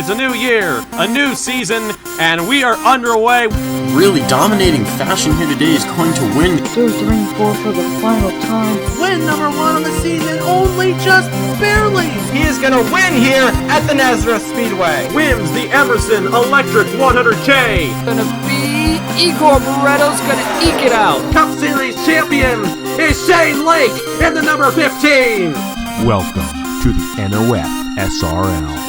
It's a new year, a new season, and we are underway. Really dominating fashion here today is going to win. 2, 3, 4 for the final time. Win number 1 on the season, only just barely. He is going to win here at the Nazareth Speedway. Wins the Emerson Electric 100K. Gonna be Igor Barretto's gonna eke it out. Cup Series champion is Shane Lake in the number 15. Welcome to the NOFSRL.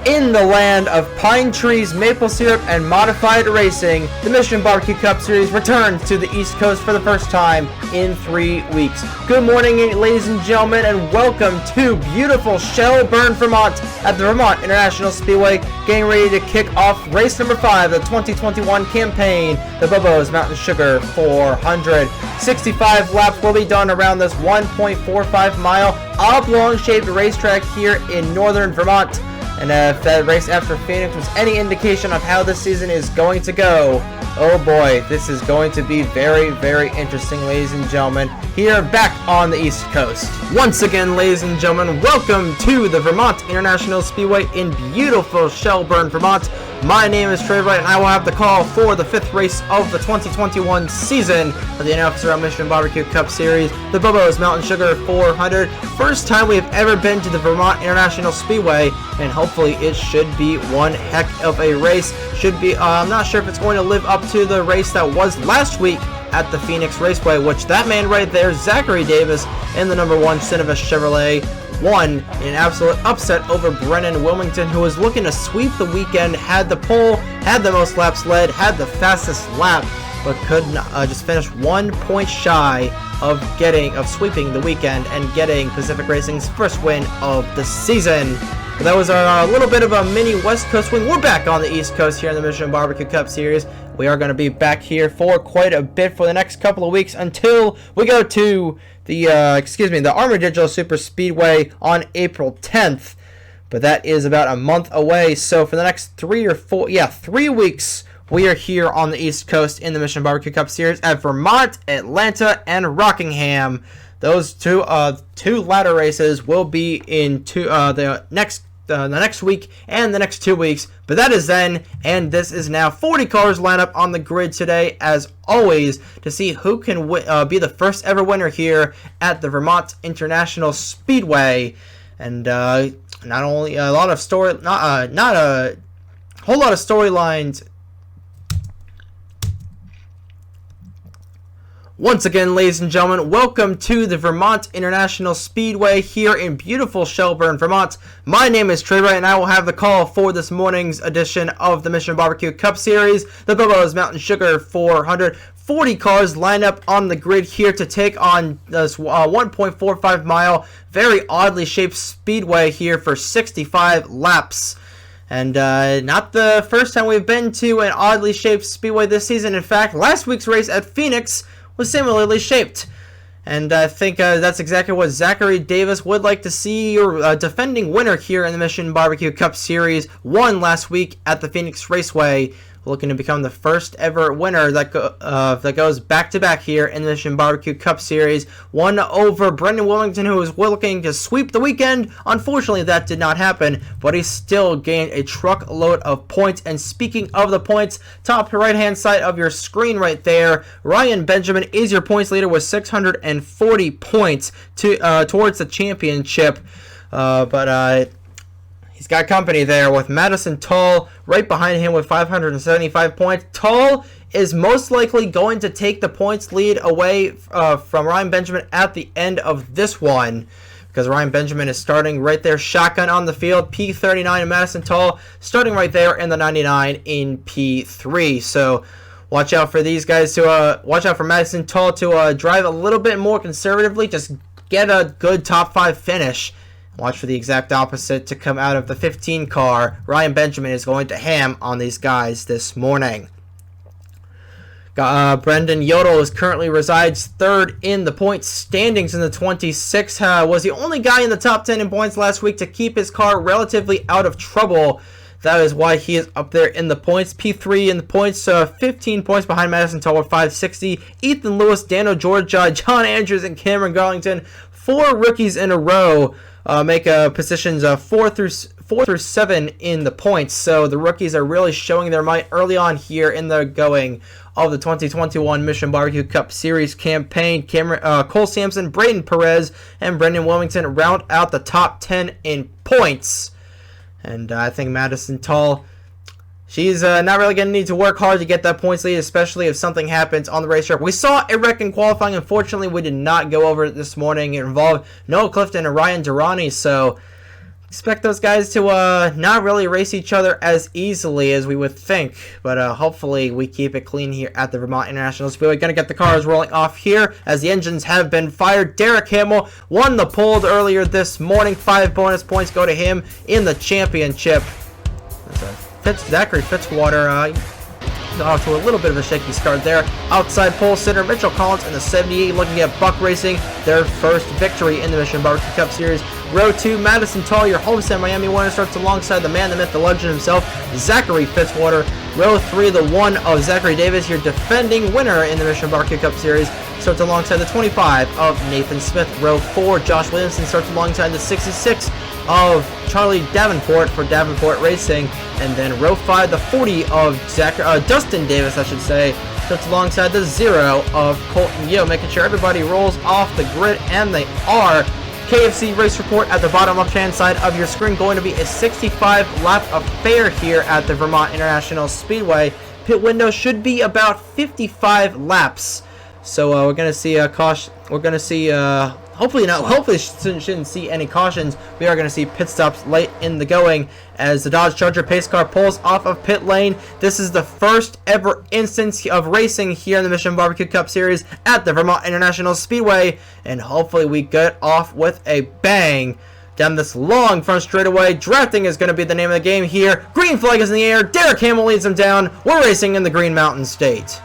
In the land of pine trees, maple syrup, and modified racing, the Mission Barbecue Cup Series returns to the East Coast for the first time in 3 weeks. Good morning, ladies and gentlemen, and welcome to beautiful Shelburne, Vermont at the Vermont International Speedway, getting ready to kick off race number 5 of the 2021 campaign, the Bobo's Mountain Sugar 400. 65 laps will be done around this 1.45 mile oblong-shaped racetrack here in northern Vermont. And if that race after Phoenix was any indication of how this season is going to go, oh boy, this is going to be very, very interesting, ladies and gentlemen, here back on the East Coast. Once again, ladies and gentlemen, welcome to the Vermont International Speedway in beautiful Shelburne, Vermont. My name is Trey Wright, and I will have the call for the 5th race of the 2021 season of the NOFSRL Mission Barbecue Cup Series, the Bobo's Mountain Sugar 400. First time we have ever been to the Vermont International Speedway, and hopefully it should be one heck of a race. I'm not sure if it's going to live up to the race that was last week at the Phoenix Raceway, which that man right there, Zachary Davis, in the number 1 Cinevis Chevrolet, won in an absolute upset over Brennan Wilmington, who was looking to sweep the weekend, had the pole, had the most laps led, had the fastest lap, but could not, just finish 1 point shy of sweeping the weekend and getting Pacific Racing's first win of the season. But that was our little bit of a mini West Coast win. We're back on the East Coast here in the Mission Barbecue Cup Series. We are going to be back here for quite a bit for the next couple of weeks until we go to the Armadillo Super Speedway on April 10th. But that is about a month away. So for the next 3 weeks, we are here on the East Coast in the Mission Barbecue Cup Series at Vermont, Atlanta, and Rockingham. Those two ladder races will be in the next week and the next 2 weeks, but that is then, and this is now. 40 cars line up on the grid today, as always, to see who can be the first ever winner here at the Vermont International Speedway. And not only a lot of not a whole lot of storylines. Once again, ladies and gentlemen, welcome to the Vermont International Speedway here in beautiful Shelburne, Vermont. My name is Trey Wright, and I will have the call for this morning's edition of the Mission Barbecue Cup Series, the Bobo's Mountain Sugar 400. 40 cars line up on the grid here to take on this 1.45 mile, very oddly shaped speedway here for 65 laps. And not the first time we've been to an oddly shaped speedway this season. In fact, last week's race at Phoenix was similarly shaped. And I think that's exactly what Zachary Davis would like to see. Your defending winner here in the Mission Barbecue Cup Series won last week at the Phoenix Raceway, looking to become the first ever winner that goes back-to-back here in the Mission Barbecue Cup Series. Won over Brendan Wilmington, who was looking to sweep the weekend. Unfortunately, that did not happen, but he still gained a truckload of points. And speaking of the points, top right-hand side of your screen right there, Ryan Benjamin is your points leader with 640 points towards the championship. He's got company there with Madison Tull right behind him with 575 points. Tull is most likely going to take the points lead away from Ryan Benjamin at the end of this one, because Ryan Benjamin is starting right there, shotgun on the field, P39, and Madison Tull starting right there in the 99 in P3. So watch out for these guys to watch out for Madison Tull to drive a little bit more conservatively, just get a good top 5 finish. Watch for the exact opposite to come out of the 15 car. Ryan Benjamin is going to ham on these guys this morning. Brendan Yodel currently resides third in the points standings in the 26. Was the only guy in the top 10 in points last week to keep his car relatively out of trouble. That is why he is up there in the points. P3 in the points, 15 points behind Madison Tull with 560. Ethan Lewis, Daniel George, John Andrews, and Cameron Garlington. 4 rookies in a row make positions 4 through 7 in the points. So the rookies are really showing their might early on here in the going of the 2021 Mission Barbecue Cup Series campaign. Cole Sampson, Braden Perez, and Brendan Wilmington round out the top 10 in points. And I think Madison Tull, she's not really going to need to work hard to get that points lead, especially if something happens on the racetrack. We saw a wreck in qualifying. Unfortunately, we did not go over it this morning. It involved Noah Clifton and Ryan Durrani, so expect those guys to not really race each other as easily as we would think. But hopefully we keep it clean here at the Vermont International Speedway. Going to get the cars rolling off here as the engines have been fired. Derek Hamill won the pole earlier this morning. 5 bonus points go to him in the championship. Zachary Fitzwater off to a little bit of a shaky start there. Outside pole sitter Mitchell Collins in the 78 looking at Buck Racing, their first victory in the Mission Barbecue Cup Series. Row 2, Madison Tull, your Homestead Miami winner, starts alongside the man, the myth, the legend himself, Zachary Fitzwater. Row 3, the one of Zachary Davis, your defending winner in the Mission Barbecue Cup Series, starts alongside the 25 of Nathan Smith. Row 4, Josh Williamson starts alongside the 66 of Charlie Davenport for Davenport Racing. And then row 5, the 40 of Dustin Davis, I should say, starts alongside the 0 of Colton Yeo, making sure everybody rolls off the grid, and they are. KFC race report at the bottom left-hand side of your screen. Going to be a 65-lap affair here at the Vermont International Speedway. Pit window should be about 55 laps. So we're going to see a caution. We're going to see hopefully not. Hopefully shouldn't see any cautions. We are going to see pit stops late in the going as the Dodge Charger pace car pulls off of pit lane. This is the first ever instance of racing here in the Mission Barbecue Cup Series at the Vermont International Speedway, and hopefully we get off with a bang down this long front straightaway. Drafting is going to be the name of the game here. Green flag is in the air. Derek Hamill leads them down. We're racing in the Green Mountain State.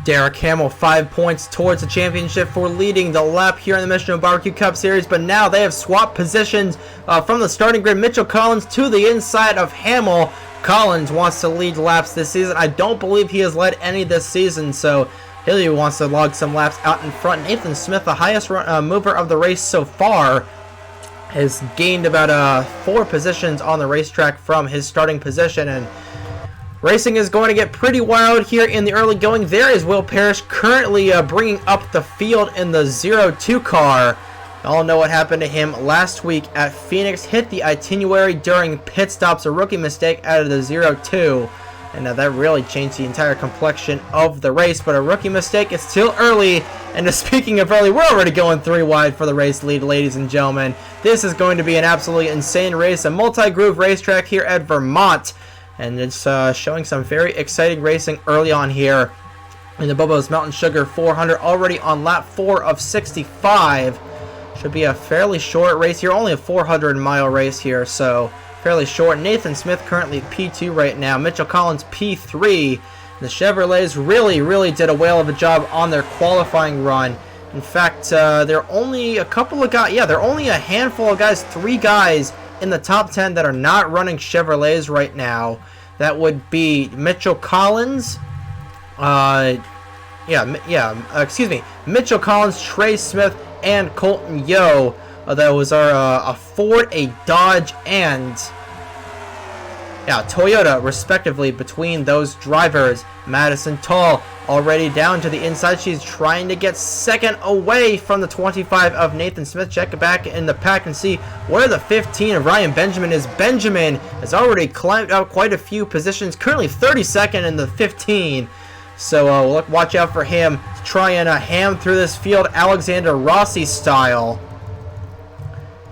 Derek Hamill 5 points towards the championship for leading the lap here in the Mission Barbecue Cup Series, but now they have swapped positions from the starting grid. Mitchell Collins to the inside of Hamill. Collins wants to lead laps this season. I don't believe he has led any this season, so Hilliard wants to log some laps out in front. Nathan Smith, the highest mover of the race so far, has gained about 4 positions on the racetrack from his starting position, and racing is going to get pretty wild here in the early going. There is Will Parrish currently bringing up the field in the 0-2 car. You all know what happened to him last week at Phoenix. Hit the itinerary during pit stops, a rookie mistake out of the 0-2. And that really changed the entire complexion of the race. But a rookie mistake is still early. And speaking of early, we're already going 3 wide for the race lead, ladies and gentlemen. This is going to be an absolutely insane race. A multi-groove racetrack here at Vermont. And it's showing some very exciting racing early on here in the Bobo's Mountain Sugar 400, already on lap 4 of 65. Should be a fairly short race here, only a 400-mile race here, so fairly short. Nathan Smith currently P2 right now. Mitchell Collins P3. The Chevrolets really did a whale of a job on their qualifying run. In fact, there are only a couple of guys. Yeah, there are only a handful of guys, 3 guys in the top 10 that are not running Chevrolets right now. That would be Mitchell Collins. Mitchell Collins, Trey Smith, and Colton Yo. That was a Ford, a Dodge, and Toyota, respectively, between those drivers. Madison Tall already down to the inside. She's trying to get second away from the 25 of Nathan Smith. Check back in the pack and see where the 15 of Ryan Benjamin is. Benjamin has already climbed out quite a few positions, currently 32nd in the 15. So watch out for him to try and ham through this field Alexander Rossi style.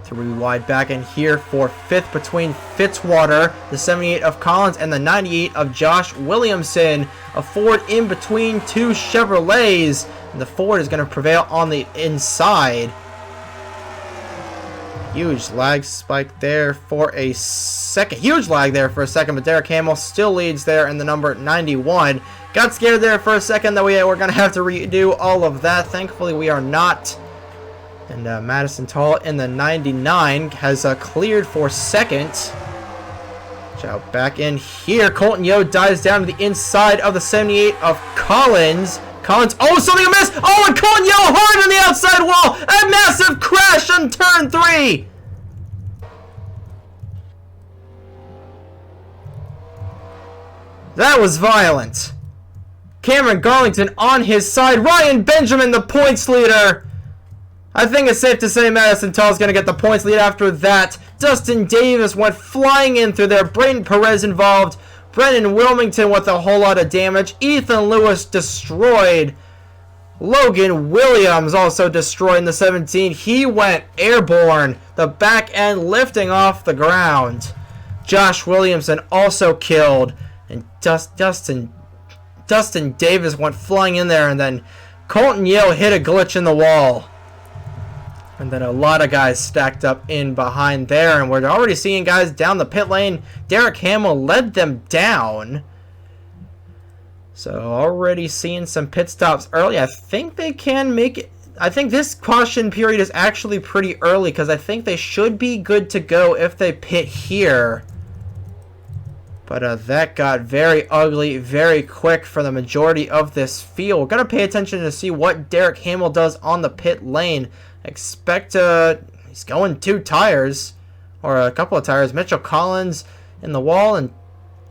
3 wide back in here for 5th between Fitzwater, the 78 of Collins, and the 98 of Josh Williamson. A Ford in between 2 Chevrolets, and the Ford is going to prevail on the inside. Huge lag spike there for a second. Huge lag there for a second, but Derek Hamill still leads there in the number 91. Got scared there for a second that we're going to have to redo all of that. Thankfully, we are not. And Madison Tall in the 99 has cleared for second. Watch out back in here. Colton Yo dives down to the inside of the 78 of Collins. Oh, something amiss! Oh, and Colton Yo hard on the outside wall! A massive crash on turn 3! That was violent. Cameron Garlington on his side. Ryan Benjamin, the points leader. I think it's safe to say Madison Tall is going to get the points lead after that. Dustin Davis went flying in through there. Braden Perez involved. Brendan Wilmington with a whole lot of damage. Ethan Lewis destroyed. Logan Williams also destroyed in the 17. He went airborne. The back end lifting off the ground. Josh Williamson also killed. And Dustin Davis went flying in there. And then Colton Yo hit a glitch in the wall. And then a lot of guys stacked up in behind there. And we're already seeing guys down the pit lane. Derek Hamill led them down. So already seeing some pit stops early. I think they can make it. I think this caution period is actually pretty early, because I think they should be good to go if they pit here. But that got very ugly very quick for the majority of this field. We're going to pay attention to see what Derek Hamill does on the pit lane. Expect he's going 2 tires, or a couple of tires. Mitchell Collins in the wall, and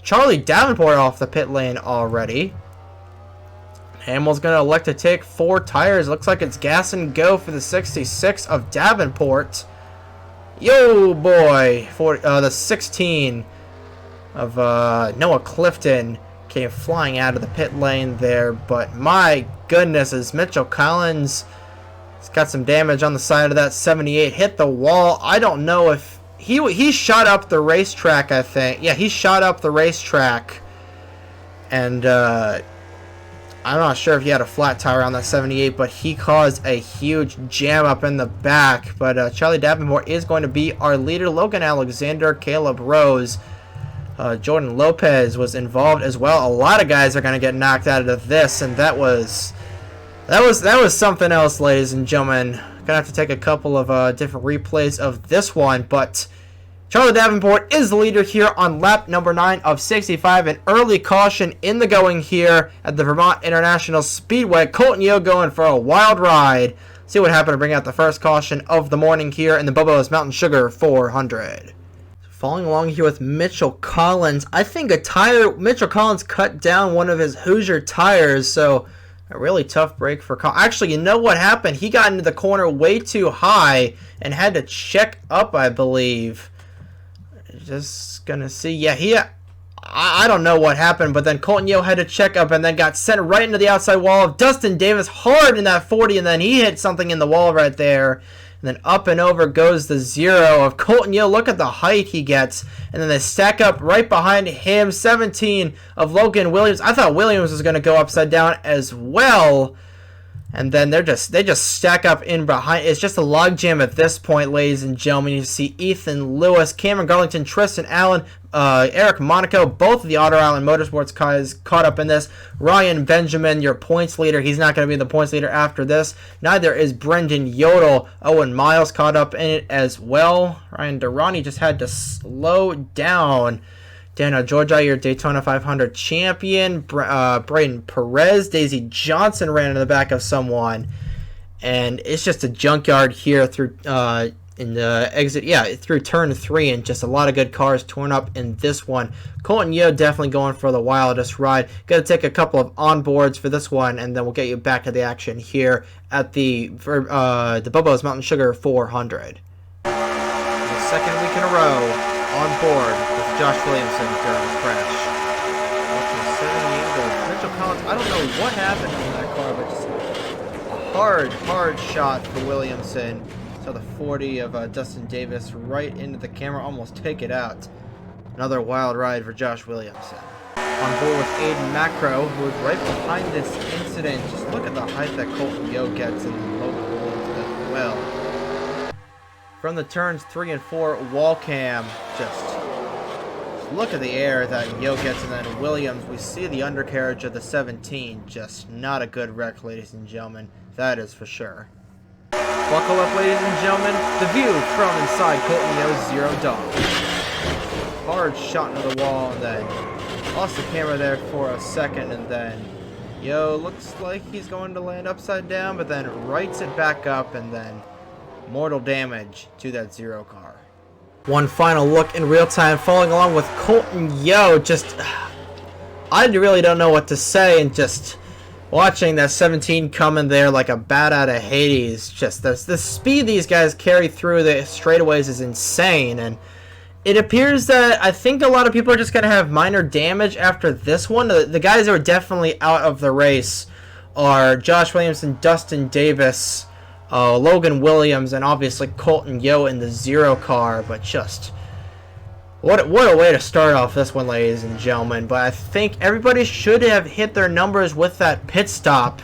Charlie Davenport off the pit lane already. Hamill's going to elect to take 4 tires. Looks like it's gas and go for the 66 of Davenport. Yo, boy. For the 16 of Noah Clifton came flying out of the pit lane there. But my goodness, as Mitchell Collins has got some damage on the side of that 78. Hit the wall. I don't know if he shot up the racetrack, I think. Yeah, he shot up the racetrack. And I'm not sure if he had a flat tire on that 78, but he caused a huge jam up in the back. But Charlie Davenport is going to be our leader. Logan Alexander, Caleb Rose, Jordan Lopez was involved as well. A lot of guys are going to get knocked out of this, and that was something else, ladies and gentlemen. Gonna have to take a couple of different replays of this one, but Charlie Davenport is the leader here on lap number 9 of 65. An early caution in the going here at the Vermont International Speedway. Colton Yo going for a wild ride. See what happened to bring out the first caution of the morning here in the Bobo's Mountain Sugar 400. Following along here with Mitchell Collins. I think Mitchell Collins cut down one of his Hoosier tires, so a really tough break for Collins. Actually, you know what happened? He got into the corner way too high and had to check up, I believe. Just gonna see. Yeah, I don't know what happened, but then Colton Yo had to check up and then got sent right into the outside wall of Dustin Davis hard in that 40, and then he hit something in the wall right there. And then up and over goes the 0 of Colton Yo. Look at the height he gets. And then they stack up right behind him. 17 of Logan Williams. I thought Williams was going to go upside down as well. And then they just stack up in behind. It's just a logjam at this point, ladies and gentlemen. You see Ethan Lewis, Cameron Garlington, Tristan Allen, Eric Monaco, both of the Otter Island Motorsports guys caught up in this. Ryan Benjamin, your points leader. He's not going to be the points leader after this. Neither is Brendan Yodel. Owen Miles caught up in it as well. Ryan Durrani just had to slow down. Daniel Georgia, your Daytona 500 champion. Braden Perez, Daisy Johnson ran in the back of someone. And it's just a junkyard here through in the exit, through turn 3, and just a lot of good cars torn up in this one. Colton Yo definitely going for the wildest ride. Got to take a couple of onboards for this one, and then we'll get you back to the action here at the Bobo's Mountain Sugar 400. The second week in a row on board with Josh Williamson during his crash. Mitchell Collins, I don't know what happened in that car, but just a hard shot for Williamson. So the 40 of Dustin Davis right into the camera, almost take it out. Another wild ride for Josh Williamson. On board with Aiden Macro, who is right behind this incident. Just look at the height that Colton Yo gets in the local as well. From the turns 3 and 4, wall cam, just look at the air that Yo gets, and then Williams, we see the undercarriage of the 17. Just not a good wreck, ladies and gentlemen. That is for sure. Buckle up, ladies and gentlemen. The view from inside Colton Yo's Zero Dawn. Hard shot into the wall, and then lost the camera there for a second, and then Yo looks like he's going to land upside down, but then rights it back up, and then mortal damage to that Zero car. One final look in real time, following along with Colton Yo. Just, I really don't know what to say, and just watching that 17 come in there like a bat out of Hades. Just the speed these guys carry through the straightaways is insane, and it appears that I think a lot of people are just going to have minor damage after this one. The guys that are definitely out of the race are Josh Williamson, Dustin Davis, Logan Williams, and obviously Colton Yo in the Zero car. But just what a way to start off this one, ladies and gentlemen. But I think everybody should have hit their numbers with that pit stop.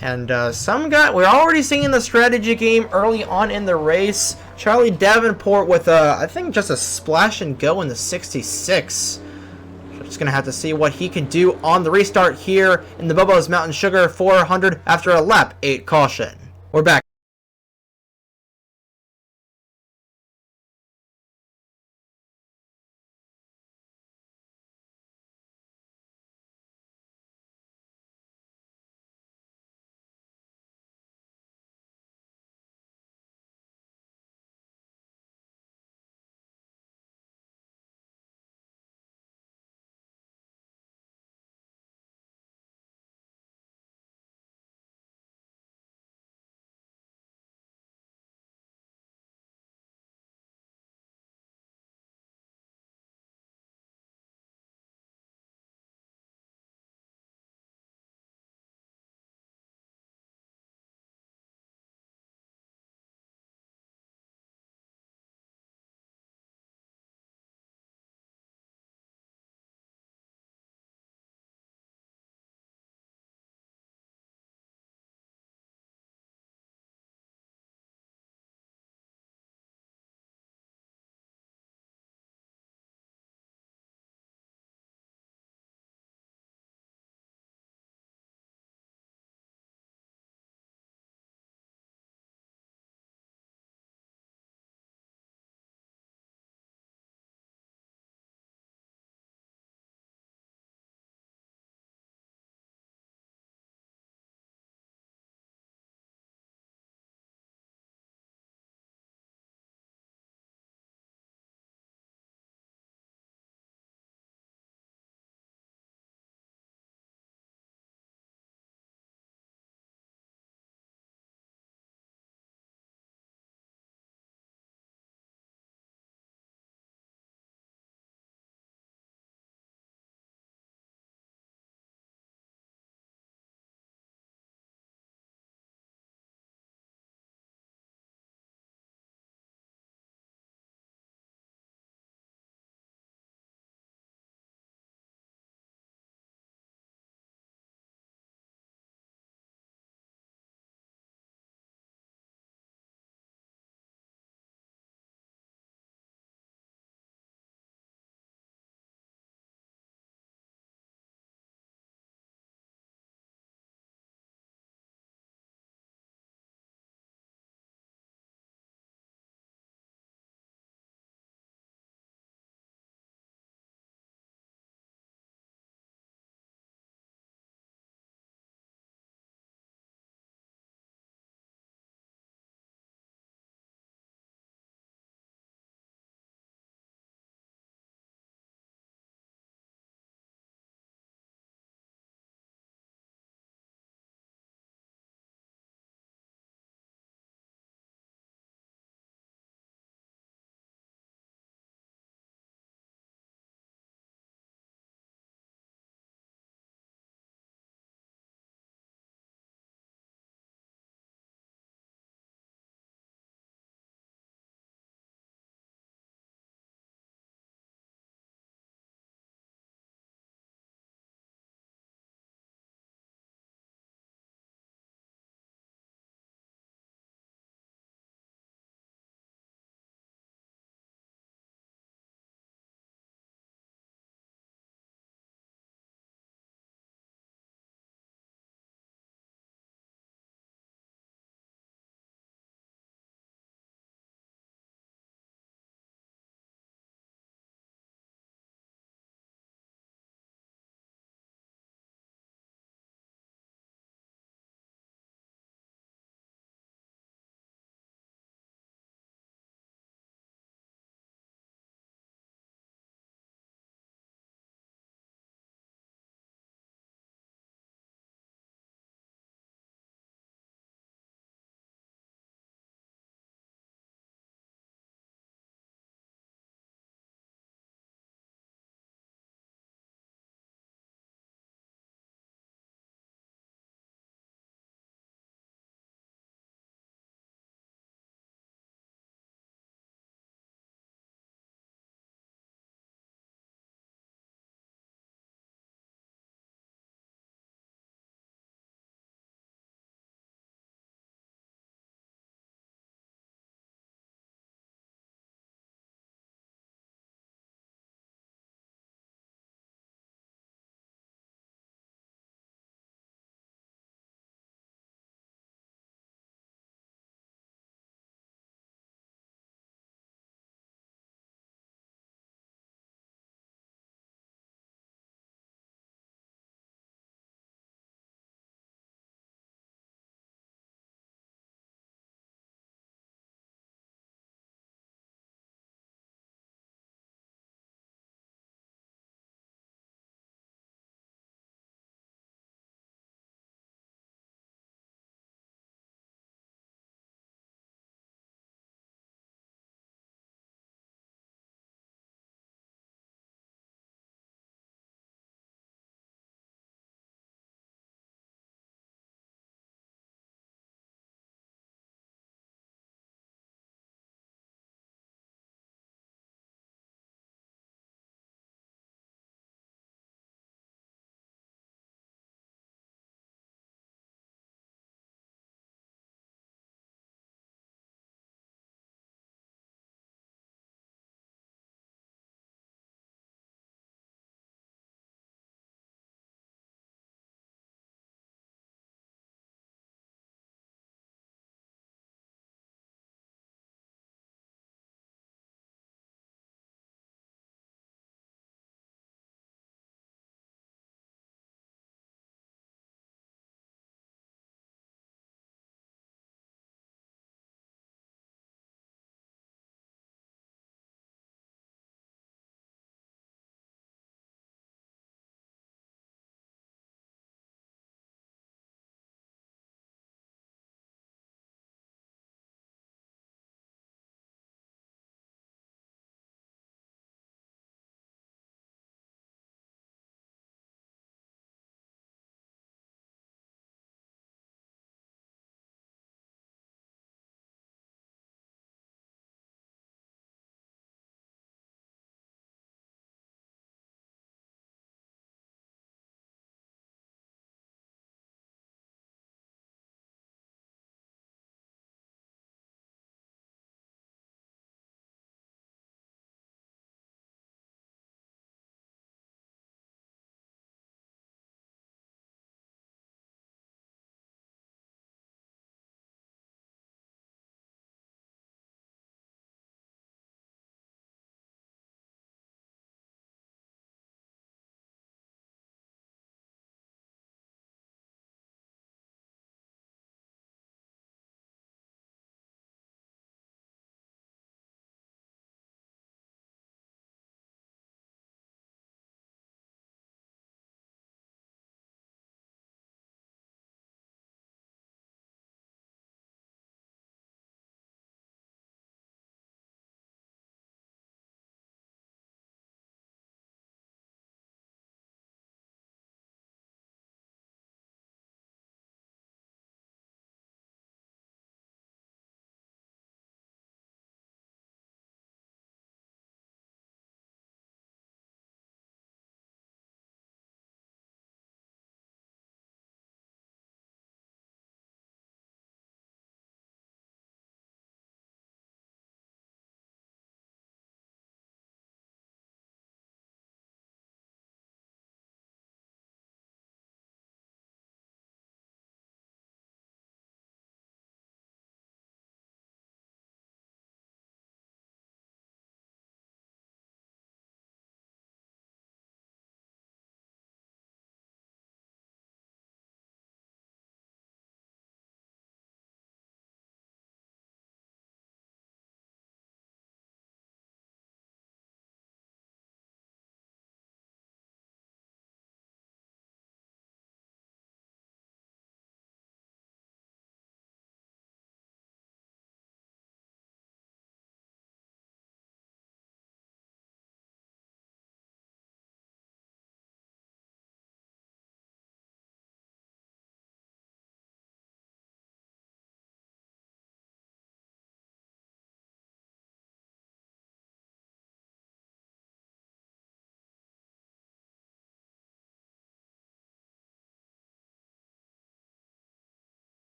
And we're already seeing the strategy game early on in the race. Charlie Davenport with I think just a splash and go in the 66. So just going to have to see what he can do on the restart here in the Bobo's Mountain Sugar 400 after a lap 8 caution. We're back